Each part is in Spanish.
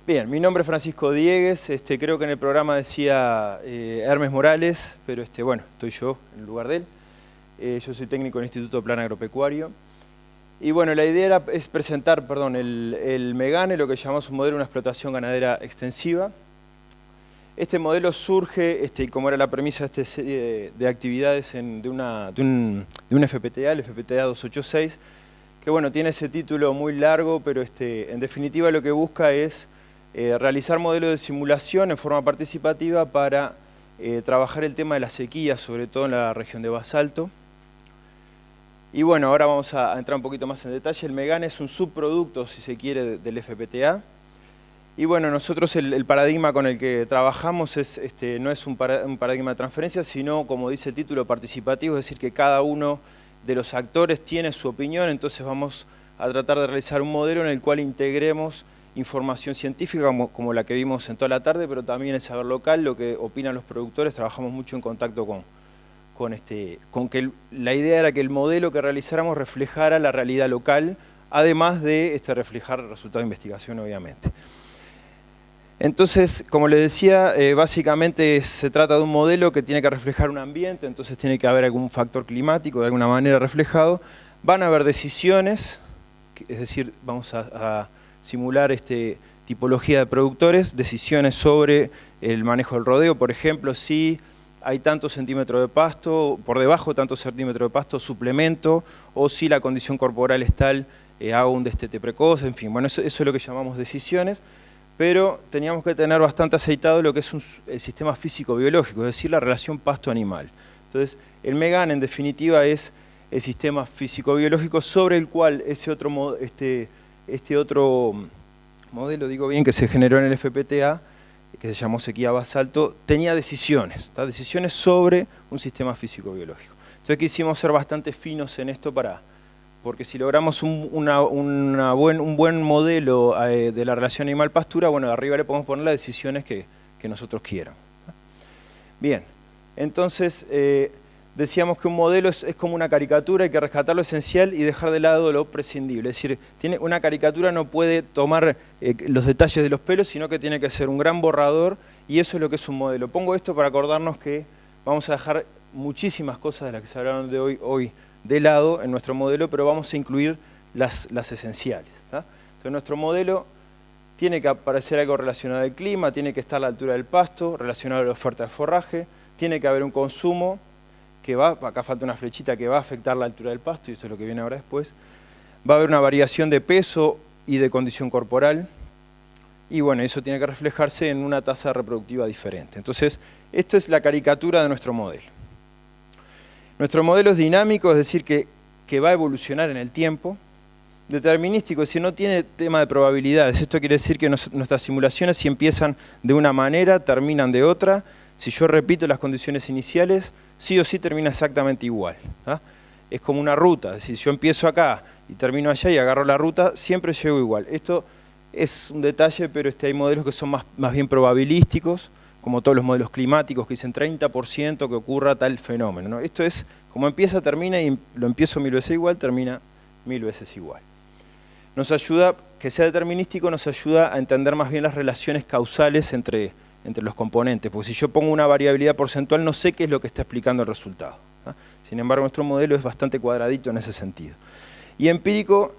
Bien, mi nombre es Francisco Diegues, creo que en el programa decía Hermes Morales, pero bueno, estoy yo en lugar de él. Yo soy técnico del Instituto Plan Agropecuario. Y bueno, la idea es presentar, el MEGANE, lo que llamamos un modelo de una explotación ganadera extensiva. Este modelo surge, como era la premisa de esta serie de actividades de un FPTA, el FPTA 286, que bueno, tiene ese título muy largo, pero en definitiva lo que busca es realizar modelos de simulación en forma participativa para trabajar el tema de la sequía, sobre todo en la región de Basalto. Y bueno, ahora vamos a entrar un poquito más en detalle. El MEGANE es un subproducto, si se quiere, del FPTA. Y bueno, nosotros el paradigma con el que trabajamos no es un paradigma de transferencia, sino, como dice el título, participativo, es decir, que cada uno de los actores tiene su opinión, entonces vamos a tratar de realizar un modelo en el cual integremos información científica como la que vimos en toda la tarde, pero también el saber local, lo que opinan los productores. Trabajamos mucho en contacto con que la idea era que el modelo que realizáramos reflejara la realidad local, además de reflejar el resultado de investigación, obviamente. Entonces, como les decía, básicamente se trata de un modelo que tiene que reflejar un ambiente, entonces tiene que haber algún factor climático de alguna manera reflejado. Van a haber decisiones, es decir, vamos a simular tipología de productores, decisiones sobre el manejo del rodeo, por ejemplo, si hay tantos centímetros de pasto, por debajo de tantos centímetros de pasto, suplemento, o si la condición corporal es tal, hago un destete precoz, en fin, bueno, eso es lo que llamamos decisiones, pero teníamos que tener bastante aceitado lo que es el sistema físico-biológico, es decir, la relación pasto-animal. Entonces, el MEGANE, en definitiva, es el sistema físico-biológico sobre el cual este otro modelo, digo bien, que se generó en el FPTA, que se llamó sequía basalto, tenía decisiones, decisiones sobre un sistema físico-biológico. Entonces quisimos ser bastante finos en esto porque si logramos un buen modelo de la relación animal-pastura, bueno, de arriba le podemos poner las decisiones que nosotros quieran. Bien, entonces decíamos que un modelo es como una caricatura, hay que rescatar lo esencial y dejar de lado lo prescindible. Es decir, una caricatura no puede tomar los detalles de los pelos, sino que tiene que ser un gran borrador, y eso es lo que es un modelo. Pongo esto para acordarnos que vamos a dejar muchísimas cosas de las que se hablaron de hoy de lado en nuestro modelo, pero vamos a incluir las esenciales. Entonces nuestro modelo tiene que aparecer algo relacionado al clima, tiene que estar a la altura del pasto, relacionado a la oferta de forraje, tiene que haber un consumo que acá falta una flechita, que va a afectar la altura del pasto, y esto es lo que viene ahora después. Va a haber una variación de peso y de condición corporal, y bueno, eso tiene que reflejarse en una tasa reproductiva diferente. Entonces, esto es la caricatura de nuestro modelo. Nuestro modelo es dinámico, es decir, que va a evolucionar en el tiempo. Determinístico, es decir, no tiene tema de probabilidades. Esto quiere decir que nuestras simulaciones, si empiezan de una manera, terminan de otra. Si yo repito las condiciones iniciales, sí o sí termina exactamente igual. Es como una ruta, es decir, si yo empiezo acá y termino allá y agarro la ruta, siempre llego igual. Esto es un detalle, pero hay modelos que son más bien probabilísticos, como todos los modelos climáticos que dicen 30% que ocurra tal fenómeno, ¿no? Esto es, como empieza, termina, y lo empiezo 1000 veces igual, termina 1000 veces igual. Nos ayuda, que sea determinístico, nos ayuda a entender más bien las relaciones causales entre los componentes, porque si yo pongo una variabilidad porcentual no sé qué es lo que está explicando el resultado. Sin embargo, nuestro modelo es bastante cuadradito en ese sentido. Y empírico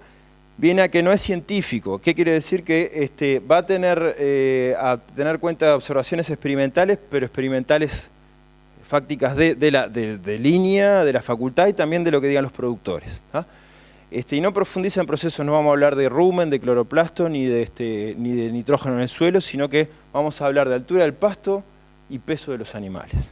viene a que no es científico. ¿Qué quiere decir? Que va a tener cuenta de observaciones experimentales, pero experimentales fácticas de línea, de la facultad y también de lo que digan los productores. Y no profundiza en procesos, no vamos a hablar de rumen, de cloroplasto, ni de nitrógeno en el suelo, sino que vamos a hablar de altura del pasto y peso de los animales.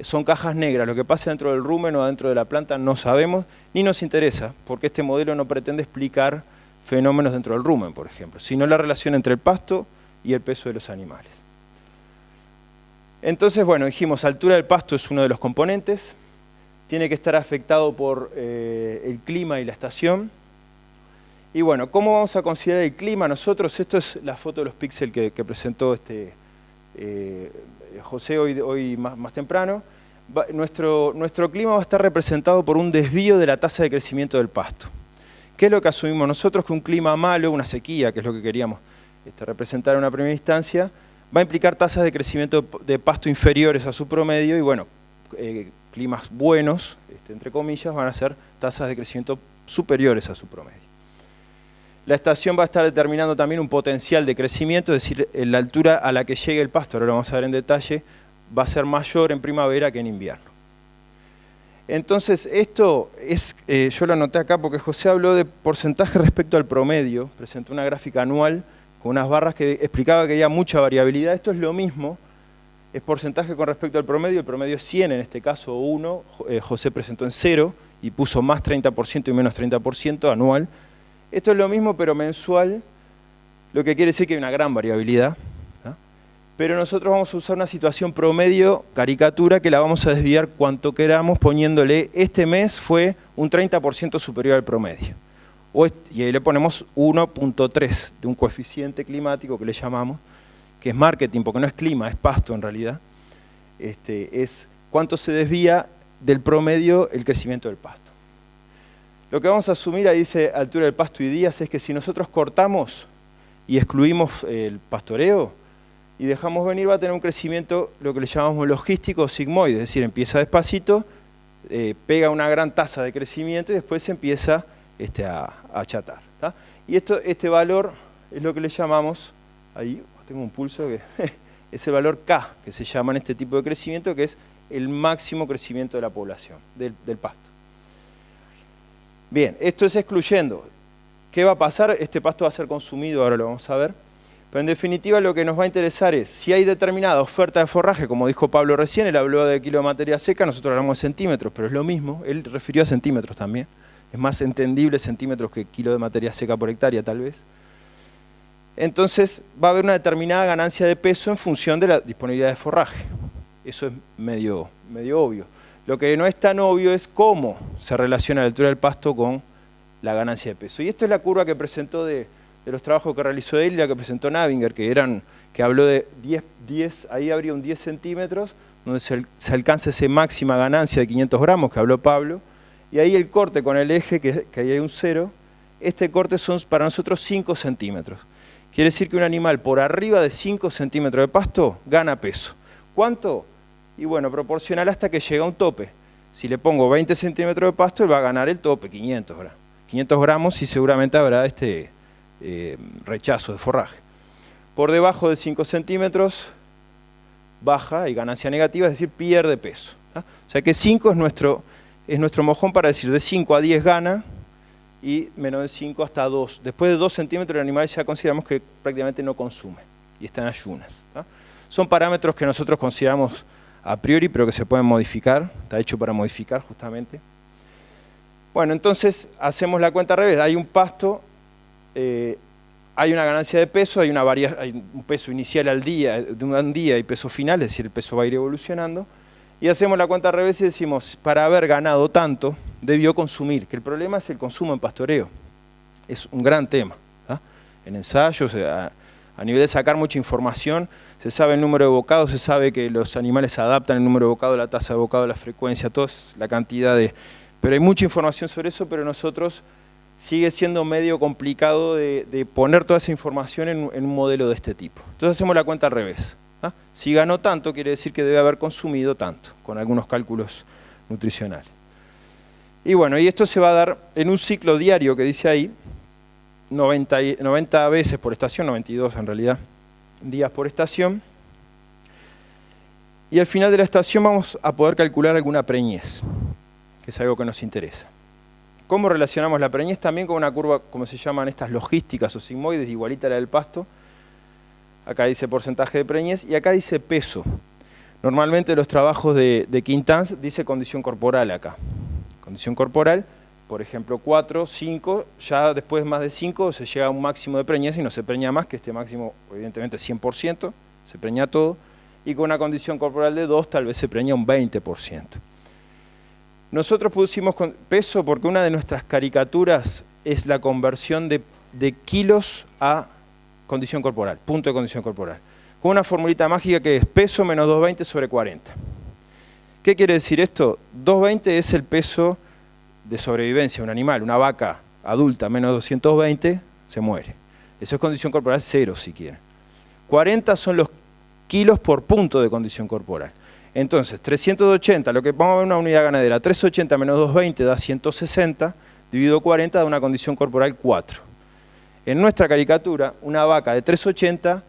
Son cajas negras, lo que pasa dentro del rumen o dentro de la planta no sabemos, ni nos interesa, porque este modelo no pretende explicar fenómenos dentro del rumen, por ejemplo, sino la relación entre el pasto y el peso de los animales. Entonces, bueno, dijimos, altura del pasto es uno de los componentes, tiene que estar afectado por el clima y la estación. Y bueno, ¿cómo vamos a considerar el clima nosotros? Esto es la foto de los píxeles que presentó José hoy más temprano. Nuestro clima va a estar representado por un desvío de la tasa de crecimiento del pasto. ¿Qué es lo que asumimos nosotros? Que un clima malo, una sequía, que es lo que queríamos representar en una primera instancia, va a implicar tasas de crecimiento de pasto inferiores a su promedio y bueno, climas buenos, entre comillas, van a ser tasas de crecimiento superiores a su promedio. La estación va a estar determinando también un potencial de crecimiento, es decir, la altura a la que llegue el pasto, ahora lo vamos a ver en detalle, va a ser mayor en primavera que en invierno. Entonces, esto es, yo lo anoté acá porque José habló de porcentaje respecto al promedio, presentó una gráfica anual con unas barras que explicaba que había mucha variabilidad. Esto es lo mismo, es porcentaje con respecto al promedio, el promedio es 100 en este caso, o 1, José presentó en 0 y puso más 30% y menos 30% anual. Esto es lo mismo pero mensual, lo que quiere decir que hay una gran variabilidad, ¿no? Pero nosotros vamos a usar una situación promedio, caricatura, que la vamos a desviar cuanto queramos poniéndole este mes fue un 30% superior al promedio. Y ahí le ponemos 1.3 de un coeficiente climático que le llamamos, que es marketing, porque no es clima, es pasto en realidad. Es cuánto se desvía del promedio el crecimiento del pasto. Lo que vamos a asumir, ahí dice altura del pasto y días, es que si nosotros cortamos y excluimos el pastoreo y dejamos venir, va a tener un crecimiento, lo que le llamamos logístico sigmoide, es decir, empieza despacito, pega una gran tasa de crecimiento y después se empieza a achatar, ¿tá? Y este valor es lo que le llamamos, ahí tengo un pulso que es el valor K, que se llama en este tipo de crecimiento, que es el máximo crecimiento de la población, del pasto. Bien, esto es excluyendo. ¿Qué va a pasar? Este pasto va a ser consumido, ahora lo vamos a ver. Pero en definitiva lo que nos va a interesar es, si hay determinada oferta de forraje, como dijo Pablo recién, él habló de kilo de materia seca, nosotros hablamos de centímetros, pero es lo mismo, él refirió a centímetros también. Es más entendible centímetros que kilo de materia seca por hectárea tal vez. Entonces va a haber una determinada ganancia de peso en función de la disponibilidad de forraje. Eso es medio obvio. Lo que no es tan obvio es cómo se relaciona la altura del pasto con la ganancia de peso. Y esto es la curva que presentó de los trabajos que realizó él y la que presentó Navinger, que habló de 10, ahí habría un 10 centímetros, donde se alcanza esa máxima ganancia de 500 gramos que habló Pablo, y ahí el corte con el eje, que ahí hay un 0, este corte son para nosotros 5 centímetros. Quiere decir que un animal por arriba de 5 centímetros de pasto gana peso. ¿Cuánto? Y bueno, proporcional hasta que llega a un tope. Si le pongo 20 centímetros de pasto, él va a ganar el tope, 500 gramos. 500 gramos y seguramente habrá rechazo de forraje. Por debajo de 5 centímetros baja y ganancia negativa, es decir, pierde peso, ¿tá? O sea que 5 es nuestro mojón para decir de 5 a 10 gana y menos de 5 hasta 2. Después de 2 centímetros el animal ya consideramos que prácticamente no consume y está en ayunas, ¿tá? Son parámetros que nosotros consideramos a priori, pero que se pueden modificar, está hecho para modificar justamente. Bueno, entonces hacemos la cuenta al revés, hay un pasto, hay una ganancia de peso, hay un peso inicial al día, de un día y peso final, es decir, el peso va a ir evolucionando, y hacemos la cuenta al revés y decimos, para haber ganado tanto, debió consumir, que el problema es el consumo en pastoreo, es un gran tema, ¿tá? En ensayos, a nivel de sacar mucha información, se sabe el número de bocados, se sabe que los animales adaptan el número de bocados, la tasa de bocado, la frecuencia, la cantidad de... Pero hay mucha información sobre eso, pero nosotros sigue siendo medio complicado de poner toda esa información en un modelo de este tipo. Entonces hacemos la cuenta al revés, ¿ah? Si ganó tanto, quiere decir que debe haber consumido tanto, con algunos cálculos nutricionales. Y bueno, y esto se va a dar en un ciclo diario que dice ahí, 90 veces por estación, 92 en realidad, días por estación. Y al final de la estación vamos a poder calcular alguna preñez, que es algo que nos interesa. ¿Cómo relacionamos la preñez? También con una curva, como se llaman estas logísticas o sigmoides, igualita a la del pasto. Acá dice porcentaje de preñez y acá dice peso. Normalmente los trabajos de Quintans dice condición corporal acá. Condición corporal, por ejemplo 4, 5, ya después más de 5 se llega a un máximo de preñez y no se preña más, que este máximo evidentemente es 100%, se preña todo, y con una condición corporal de 2 tal vez se preña un 20%. Nosotros pusimos peso porque una de nuestras caricaturas es la conversión de kilos a condición corporal, punto de condición corporal, con una formulita mágica que es peso menos 220 sobre 40. ¿Qué quiere decir esto? 220 es el peso de sobrevivencia de un animal, una vaca adulta menos 220 se muere. Eso es condición corporal 0, si quieren. 40 son los kilos por punto de condición corporal. Entonces, 380, lo que vamos a ver una unidad ganadera, 380 menos 220 da 160, dividido 40 da una condición corporal 4. En nuestra caricatura, una vaca de 380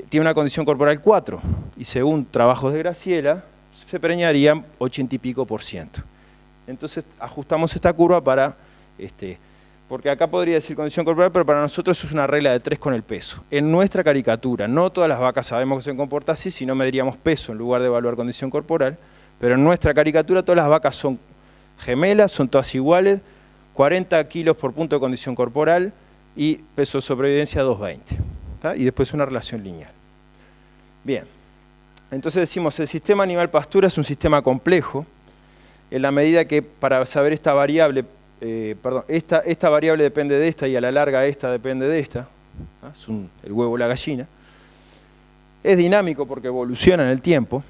tiene una condición corporal 4, y según trabajos de Graciela, se preñarían 80 y pico %. Entonces, ajustamos esta curva para, porque acá podría decir condición corporal, pero para nosotros eso es una regla de 3 con el peso. En nuestra caricatura, no todas las vacas sabemos que se comporta así, si no mediríamos peso en lugar de evaluar condición corporal, pero en nuestra caricatura todas las vacas son gemelas, son todas iguales, 40 kilos por punto de condición corporal y peso de sobrevivencia 220. ¿Tá? Y después una relación lineal. Bien, entonces decimos, el sistema animal-pastura es un sistema complejo, en la medida que para saber esta variable, esta variable depende de esta y a la larga esta depende de esta, ¿ah? Es el huevo o la gallina. Es dinámico porque evoluciona en el tiempo,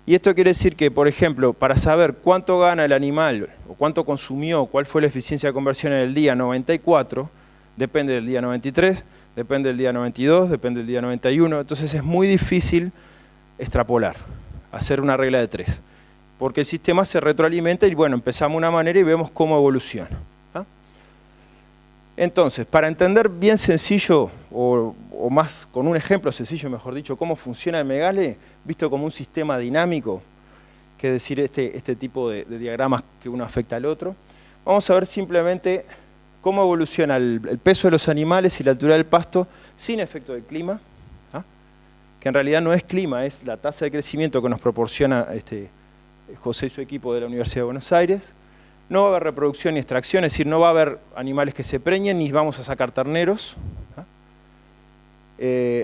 y esto quiere decir que, por ejemplo, para saber cuánto gana el animal, o cuánto consumió, cuál fue la eficiencia de conversión en el día 94, depende del día 93, depende del día 92, depende del día 91, entonces es muy difícil extrapolar, hacer una regla de 3, porque el sistema se retroalimenta y bueno, empezamos de una manera y vemos cómo evoluciona. ¿Ah? Entonces, para entender bien sencillo, o más con un ejemplo sencillo, mejor dicho, cómo funciona el Megale, visto como un sistema dinámico, que es decir, este tipo de diagramas que uno afecta al otro, vamos a ver simplemente cómo evoluciona el peso de los animales y la altura del pasto sin efecto del clima, ¿ah? Que en realidad no es clima, es la tasa de crecimiento que nos proporciona José y su equipo de la Universidad de Buenos Aires. No va a haber reproducción ni extracción, es decir, no va a haber animales que se preñen ni vamos a sacar terneros. ¿Ah?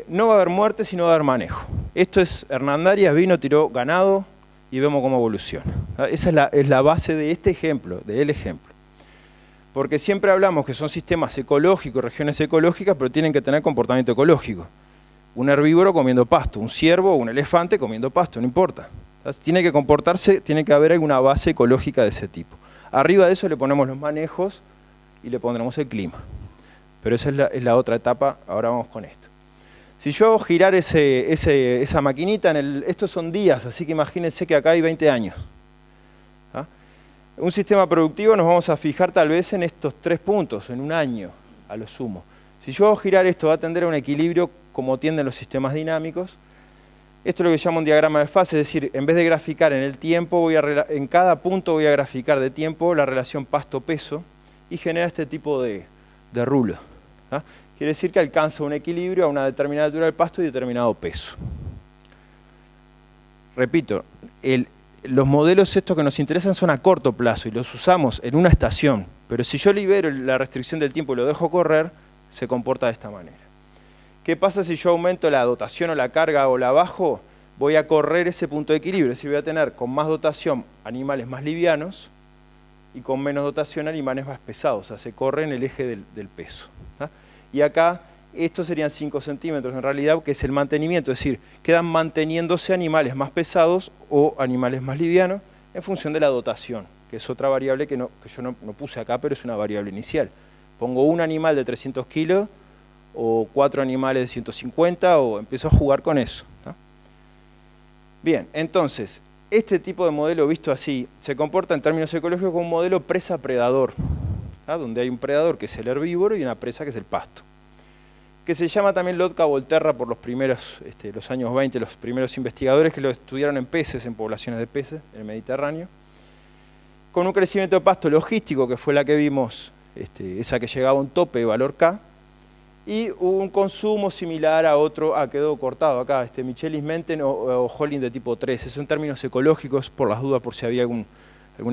No va a haber muerte, sino va a haber manejo. Esto es Hernandarias, vino, tiró ganado y vemos cómo evoluciona. ¿Ah? Esa es la base de este ejemplo, del ejemplo. Porque siempre hablamos que son sistemas ecológicos, regiones ecológicas, pero tienen que tener comportamiento ecológico. Un herbívoro comiendo pasto, un ciervo o un elefante comiendo pasto, no importa. Tiene que comportarse, tiene que haber alguna base ecológica de ese tipo. Arriba de eso le ponemos los manejos y le pondremos el clima. Pero esa es la otra etapa, ahora vamos con esto. Si yo hago girar esa maquinita, estos son días, así que imagínense que acá hay 20 años. ¿Ah? Un sistema productivo nos vamos a fijar tal vez en estos 3 puntos, en un año a lo sumo. Si yo hago girar esto, va a tender a un equilibrio como tienden los sistemas dinámicos. Esto es lo que se llama un diagrama de fase, es decir, en vez de graficar en el tiempo, en cada punto voy a graficar de tiempo la relación pasto-peso y genera este tipo de rulo. ¿Ah? Quiere decir que alcanza un equilibrio a una determinada altura del pasto y determinado peso. Repito, los modelos estos que nos interesan son a corto plazo y los usamos en una estación, pero si yo libero la restricción del tiempo y lo dejo correr, se comporta de esta manera. ¿Qué pasa si yo aumento la dotación o la carga o la bajo? Voy a correr ese punto de equilibrio, es decir, voy a tener con más dotación animales más livianos y con menos dotación animales más pesados, o sea, se corre en el eje del peso. ¿Ah? Y acá, estos serían 5 centímetros en realidad, que es el mantenimiento, es decir, quedan manteniéndose animales más pesados o animales más livianos en función de la dotación, que es otra variable que yo no puse acá, pero es una variable inicial. Pongo un animal de 300 kilos, o 4 animales de 150, o empiezo a jugar con eso. ¿No? Bien, entonces, este tipo de modelo visto así, se comporta en términos ecológicos como un modelo presa-predador, ¿no? Donde hay un predador que es el herbívoro y una presa que es el pasto. Que se llama también Lotka-Volterra por los primeros, los años 20, los primeros investigadores que lo estudiaron en peces, en poblaciones de peces, en el Mediterráneo, con un crecimiento de pasto logístico, que fue la que vimos, esa que llegaba a un tope de valor K, y un consumo similar a otro, quedó cortado acá, Michelis Menten o Holling de tipo 3. Esos son términos ecológicos, por las dudas, por si había algún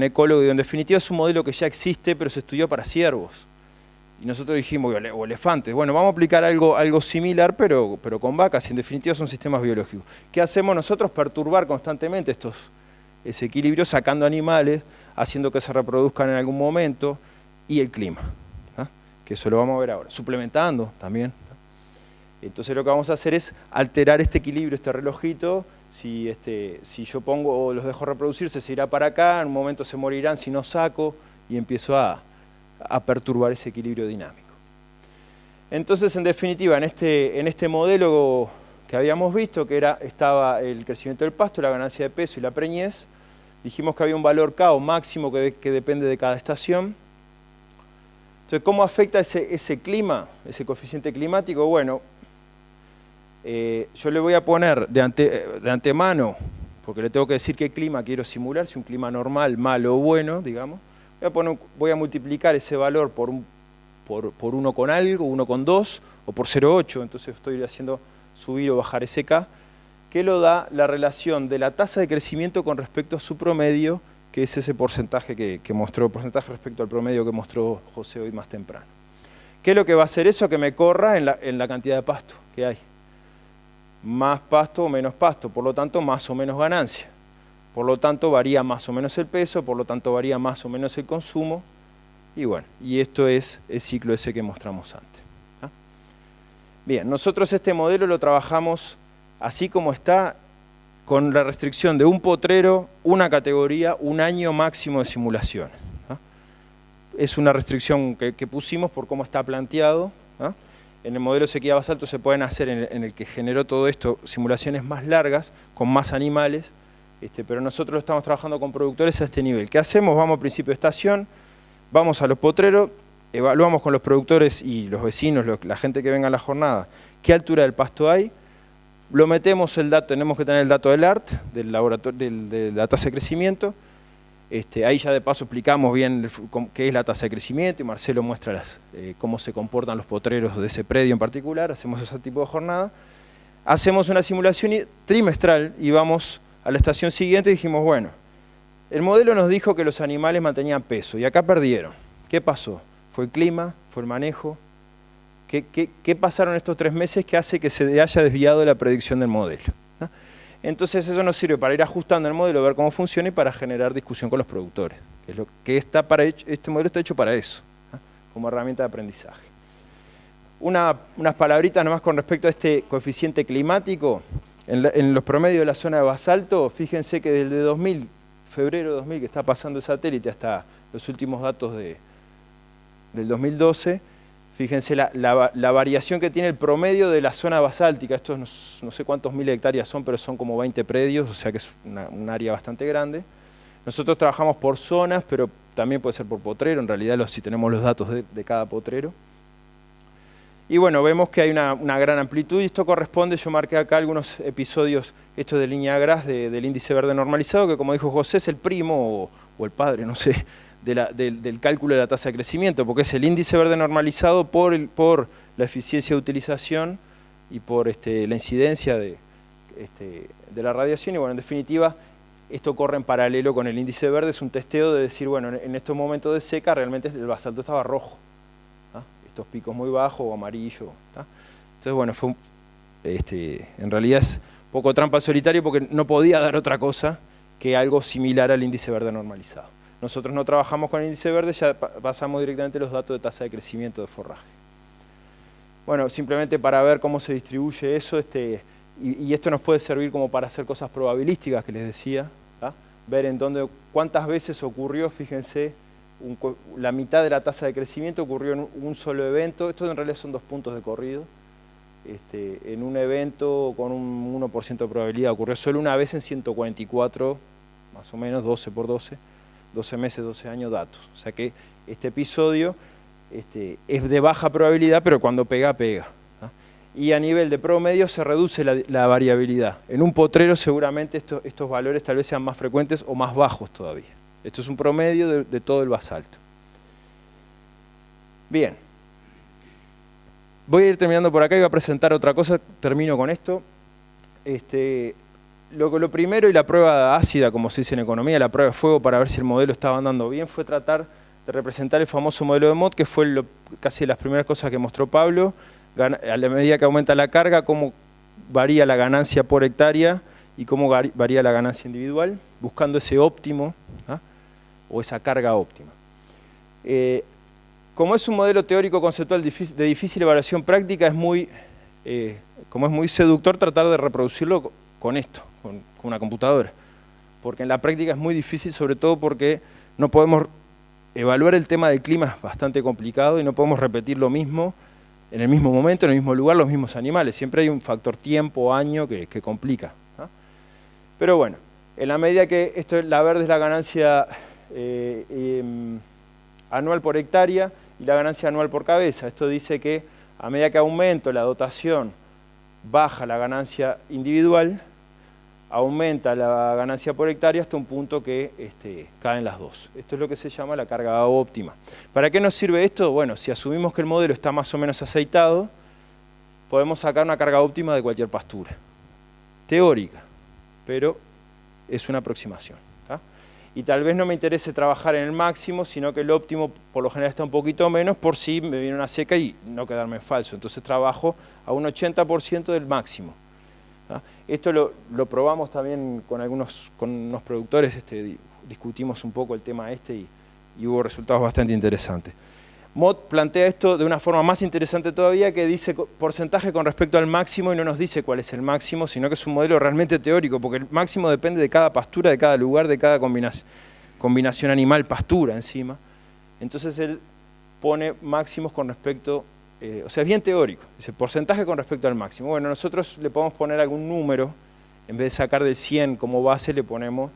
ecólogo, y en definitiva es un modelo que ya existe, pero se estudió para ciervos. Y nosotros dijimos, o elefantes, bueno, vamos a aplicar algo similar, pero con vacas, y en definitiva son sistemas biológicos. ¿Qué hacemos nosotros? Perturbar constantemente ese equilibrio, sacando animales, haciendo que se reproduzcan en algún momento, y el clima. Que eso lo vamos a ver ahora, suplementando también. Entonces lo que vamos a hacer es alterar este equilibrio, este relojito. Si yo pongo o los dejo reproducirse, se irá para acá, en un momento se morirán si no saco, y empiezo a perturbar ese equilibrio dinámico. Entonces, en definitiva, en este modelo que habíamos visto, que estaba el crecimiento del pasto, la ganancia de peso y la preñez, dijimos que había un valor K o máximo que depende de cada estación. Entonces, ¿cómo afecta ese clima, ese coeficiente climático? Bueno, yo le voy a poner de antemano, porque le tengo que decir qué clima quiero simular, si un clima normal, malo o bueno, digamos. Voy a multiplicar ese valor por 1 con algo, 1 con 2, o por 0,8, entonces estoy haciendo subir o bajar ese K, que lo da la relación de la tasa de crecimiento con respecto a su promedio, que es ese porcentaje que mostró, porcentaje respecto al promedio que mostró José hoy más temprano. ¿Qué es lo que va a hacer eso? Que me corra en la cantidad de pasto que hay. Más pasto o menos pasto, por lo tanto más o menos ganancia. Por lo tanto varía más o menos el peso, por lo tanto varía más o menos el consumo. Y bueno, y esto es el ciclo ese que mostramos antes. ¿Ah? Bien, nosotros este modelo lo trabajamos así como está, con la restricción de un potrero, una categoría, un año máximo de simulaciones. ¿Ah? Es una restricción que pusimos por cómo está planteado. ¿Ah? En el modelo sequía basalto se pueden hacer, en el que generó todo esto, simulaciones más largas, con más animales, pero nosotros estamos trabajando con productores a este nivel. ¿Qué hacemos? Vamos al principio de estación, vamos a los potreros, evaluamos con los productores y los vecinos, la gente que venga a la jornada, qué altura del pasto hay, lo metemos el dato, tenemos que tener el dato del ART, del laboratorio, de la tasa de crecimiento. Ahí ya de paso explicamos bien qué es la tasa de crecimiento y Marcelo muestra cómo se comportan los potreros de ese predio en particular, hacemos ese tipo de jornada. Hacemos una simulación trimestral y vamos a la estación siguiente y dijimos, bueno, el modelo nos dijo que los animales mantenían peso y acá perdieron. ¿Qué pasó? ¿Fue el clima? ¿Fue el manejo? ¿Qué pasaron estos 3 meses que hace que se haya desviado la predicción del modelo? ¿No? Entonces eso nos sirve para ir ajustando el modelo, ver cómo funciona y para generar discusión con los productores. Que es lo que este modelo está hecho para eso, ¿no? Como herramienta de aprendizaje. Unas palabritas nomás con respecto a este coeficiente climático. En los promedios de la zona de basalto, fíjense que desde 2000, febrero de 2000, que está pasando el satélite, hasta los últimos datos del 2012, fíjense la variación que tiene el promedio de la zona basáltica. Estos no sé cuántos mil hectáreas son, pero son como 20 predios, o sea que es un área bastante grande. Nosotros trabajamos por zonas, pero también puede ser por potrero, en realidad si tenemos los datos de cada potrero. Y bueno, vemos que hay una gran amplitud y esto corresponde, yo marqué acá algunos episodios, estos de línea Gras del índice verde normalizado, que como dijo José es el primo o el padre, no sé, del cálculo de la tasa de crecimiento, porque es el índice verde normalizado por la eficiencia de utilización y por la incidencia de la radiación. Y bueno, en definitiva, esto corre en paralelo con el índice verde, es un testeo de decir, bueno, en estos momentos de seca realmente el basalto estaba rojo. Estos picos muy bajos o amarillo. ¿Tá? Entonces, bueno, en realidad es poco trampa solitario porque no podía dar otra cosa que algo similar al índice verde normalizado. Nosotros no trabajamos con el índice verde, ya pasamos directamente los datos de tasa de crecimiento de forraje. Bueno, simplemente para ver cómo se distribuye eso, y esto nos puede servir como para hacer cosas probabilísticas que les decía, ¿tá? Ver cuántas veces ocurrió, fíjense, la mitad de la tasa de crecimiento ocurrió en un solo evento. Esto en realidad son 2 puntos de corrido. En un evento con un 1% de probabilidad ocurrió solo una vez en 144, más o menos, 12 por 12, 12 meses, 12 años datos. O sea que este episodio es de baja probabilidad, pero cuando pega, pega. ¿Ah? Y a nivel de promedio se reduce la variabilidad. En un potrero seguramente estos valores tal vez sean más frecuentes o más bajos todavía. Esto es un promedio de todo el basalto. Bien. Voy a ir terminando por acá y voy a presentar otra cosa. Termino con esto. Lo primero y la prueba ácida, como se dice en economía, la prueba de fuego para ver si el modelo estaba andando bien, fue tratar de representar el famoso modelo de Mott, que fue casi las primeras cosas que mostró Pablo. A la medida que aumenta la carga, cómo varía la ganancia por hectárea y cómo varía la ganancia individual, buscando ese óptimo, ¿ah? O esa carga óptima. Como es un modelo teórico conceptual de difícil evaluación práctica, como es muy seductor tratar de reproducirlo con esto, con una computadora. Porque en la práctica es muy difícil, sobre todo porque no podemos evaluar el tema del clima, es bastante complicado y no podemos repetir lo mismo en el mismo momento, en el mismo lugar, los mismos animales. Siempre hay un factor tiempo, año, que complica, ¿no? Pero bueno, en la medida que la verde es la ganancia anual por hectárea y la ganancia anual por cabeza. Esto dice que a medida que aumento la dotación, baja la ganancia individual, aumenta la ganancia por hectárea hasta un punto que caen las dos. Esto es lo que se llama la carga óptima. ¿Para qué nos sirve esto? Bueno, si asumimos que el modelo está más o menos aceitado, podemos sacar una carga óptima de cualquier pastura. Teórica, pero es una aproximación, ¿tá? Y tal vez no me interese trabajar en el máximo, sino que el óptimo por lo general está un poquito menos por si me viene una seca y no quedarme en falso. Entonces trabajo a un 80% del máximo. Esto lo probamos también con unos productores, discutimos un poco el tema y hubo resultados bastante interesantes. Mott plantea esto de una forma más interesante todavía, que dice porcentaje con respecto al máximo y no nos dice cuál es el máximo, sino que es un modelo realmente teórico, porque el máximo depende de cada pastura, de cada lugar, de cada combinación animal-pastura encima. Entonces él pone máximos con respecto, o sea, es bien teórico, dice porcentaje con respecto al máximo. Bueno, nosotros le podemos poner algún número, en vez de sacar del 100 como base, le ponemos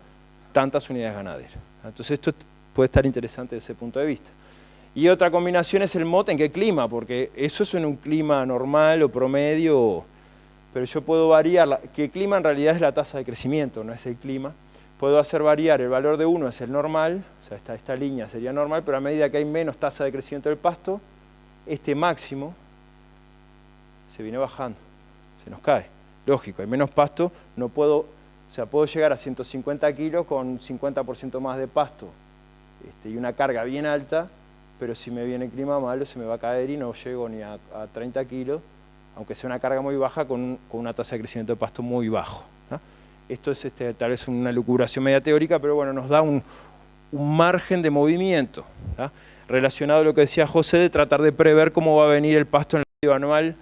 tantas unidades ganaderas. Entonces esto puede estar interesante desde ese punto de vista. Y otra combinación es el Mott en qué clima, porque eso es en un clima normal o promedio, pero yo puedo variar, que el clima en realidad es la tasa de crecimiento, no es el clima. Puedo hacer variar, el valor de 1 es el normal, o sea, esta línea sería normal, pero a medida que hay menos tasa de crecimiento del pasto, este máximo se viene bajando, se nos cae. Lógico, hay menos pasto, no puedo, o sea, puedo llegar a 150 kilos con 50% más de pasto y una carga bien alta, pero si me viene el clima malo se me va a caer y no llego ni a 30 kilos, aunque sea una carga muy baja con una tasa de crecimiento de pasto muy bajo, ¿no? Esto es tal vez una lucubración media teórica, pero bueno, nos da un margen de movimiento, ¿no? Relacionado a lo que decía José de tratar de prever cómo va a venir el pasto en el medio anual,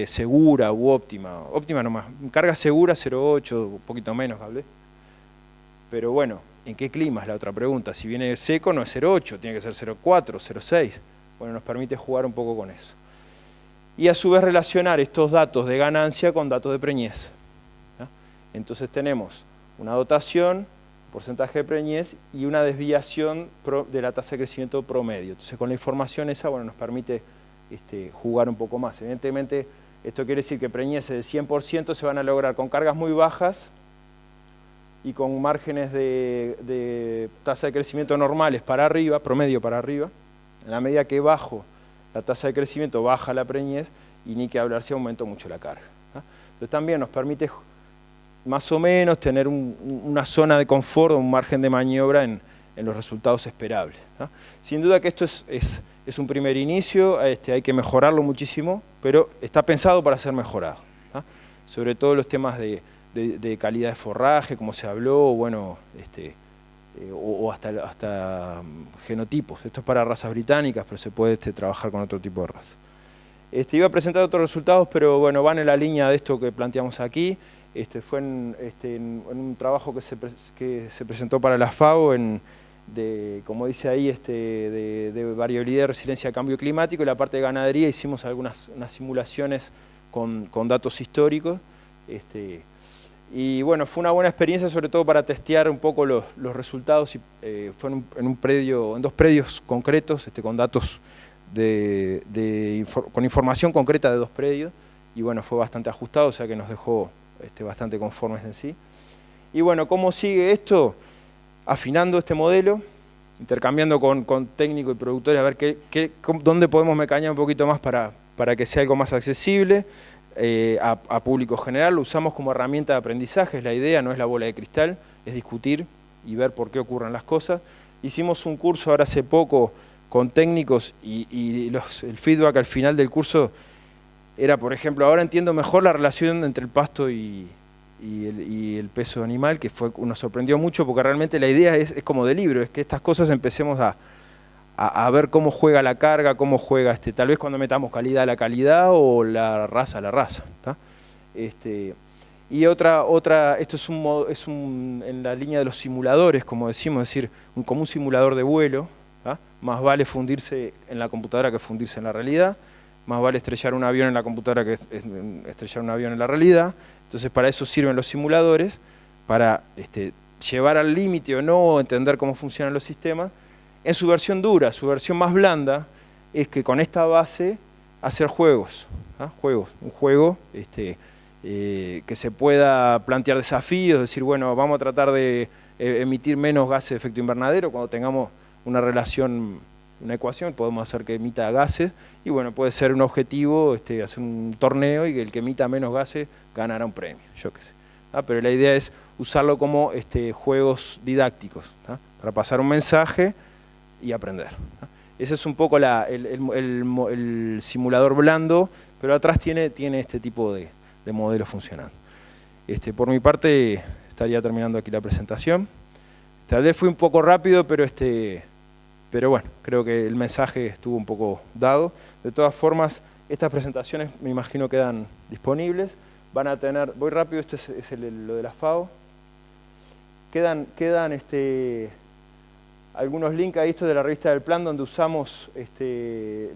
segura u óptima. Óptima nomás, carga segura 0,8, un poquito menos, ¿vale? Pero bueno, ¿en qué clima es la otra pregunta? Si viene seco no es 0,8, tiene que ser 0,4, 0,6. Bueno, nos permite jugar un poco con eso. Y a su vez relacionar estos datos de ganancia con datos de preñez, ¿no? Entonces tenemos una dotación, porcentaje de preñez y una desviación de la tasa de crecimiento promedio. Entonces con la información esa, bueno, nos permite jugar un poco más. Evidentemente esto quiere decir que preñeces de 100% se van a lograr con cargas muy bajas y con márgenes de tasa de crecimiento normales para arriba, promedio para arriba. En la medida que bajo la tasa de crecimiento, baja la preñez y ni que hablar si aumenta mucho la carga, ¿no? Entonces también nos permite más o menos tener una zona de confort, un margen de maniobra en los resultados esperables, ¿no? Sin duda que esto es un primer inicio, hay que mejorarlo muchísimo, pero está pensado para ser mejorado, ¿no? Sobre todo los temas de calidad de forraje, como se habló, bueno, o hasta genotipos. Esto es para razas británicas, pero se puede trabajar con otro tipo de raza. Iba a presentar otros resultados, pero bueno, van en la línea de esto que planteamos aquí. Fue en un trabajo que se presentó para la FAO, como dice ahí, de variabilidad y resiliencia al cambio climático, y la parte de ganadería hicimos unas simulaciones con datos históricos. Y bueno, fue una buena experiencia, sobre todo para testear un poco los resultados. Fue en dos predios concretos, con datos con información concreta de dos predios. Y bueno, fue bastante ajustado, o sea que nos dejó bastante conformes en sí. Y bueno, ¿cómo sigue esto? Afinando este modelo, intercambiando con técnicos y productores a ver dónde podemos mecañar un poquito más para que sea algo más accesible. A público general, lo usamos como herramienta de aprendizaje, es la idea, no es la bola de cristal, es discutir y ver por qué ocurren las cosas. Hicimos un curso ahora hace poco con técnicos y el feedback al final del curso era, por ejemplo, ahora entiendo mejor la relación entre el pasto y el peso animal, que nos sorprendió mucho porque realmente la idea es como de libro, es que estas cosas empecemos a ver cómo juega la carga, cómo juega, tal vez cuando metamos calidad a la calidad o la raza a la raza, ¿tá? Y esto es en la línea de los simuladores, como decimos, es decir, como un simulador de vuelo, ¿tá? Más vale fundirse en la computadora que fundirse en la realidad. más vale estrellar un avión en la computadora que estrellar un avión en la realidad. Entonces para eso sirven los simuladores, para llevar al límite o no, entender cómo funcionan los sistemas. En su versión dura, su versión más blanda, es que con esta base hacer juegos. Un juego que se pueda plantear desafíos, decir, bueno, vamos a tratar de emitir menos gases de efecto invernadero. Cuando tengamos una relación, una ecuación, podemos hacer que emita gases, y bueno, puede ser un objetivo, hacer un torneo y que el que emita menos gases ganará un premio, yo qué sé. Pero la idea es usarlo como juegos didácticos, para pasar un mensaje y aprender. Ese es un poco el simulador blando, pero atrás tiene este tipo de modelos funcionando. Por mi parte, estaría terminando aquí la presentación. Tal vez fui un poco rápido, pero bueno, creo que el mensaje estuvo un poco dado. De todas formas, estas presentaciones me imagino quedan disponibles. Van a tener, voy rápido, este es lo de la FAO. Quedan algunos links a esto de la revista del plan, donde usamos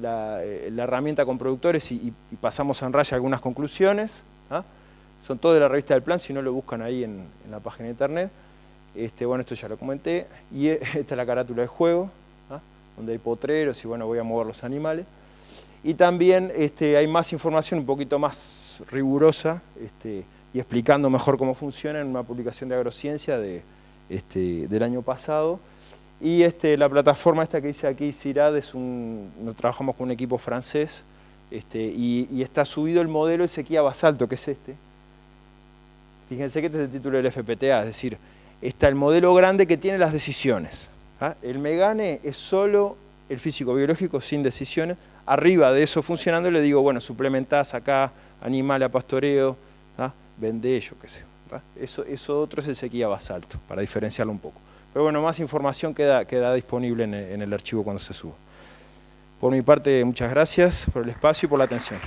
la herramienta con productores y pasamos en raya algunas conclusiones. Son todos de la revista del plan, si no lo buscan ahí en la página de internet. Bueno, esto ya lo comenté. Y esta es la carátula de juego, donde hay potreros y bueno, voy a mover los animales. Y también hay más información un poquito más rigurosa y explicando mejor cómo funciona en una publicación de Agrociencia del año pasado. Y la plataforma esta que dice aquí, CIRAD, trabajamos con un equipo francés y está subido el modelo de sequía basalto, que es este. Fíjense que este es el título del FPTA, es decir, está el modelo grande que tiene las decisiones. El Megane es solo el físico biológico sin decisiones. Arriba de eso funcionando le digo, bueno, suplementás acá, animal a pastoreo, vendé, yo qué sé. Eso otro es el sequía basalto, para diferenciarlo un poco. Pero bueno, más información queda disponible en el archivo cuando se suba. Por mi parte, muchas gracias por el espacio y por la atención.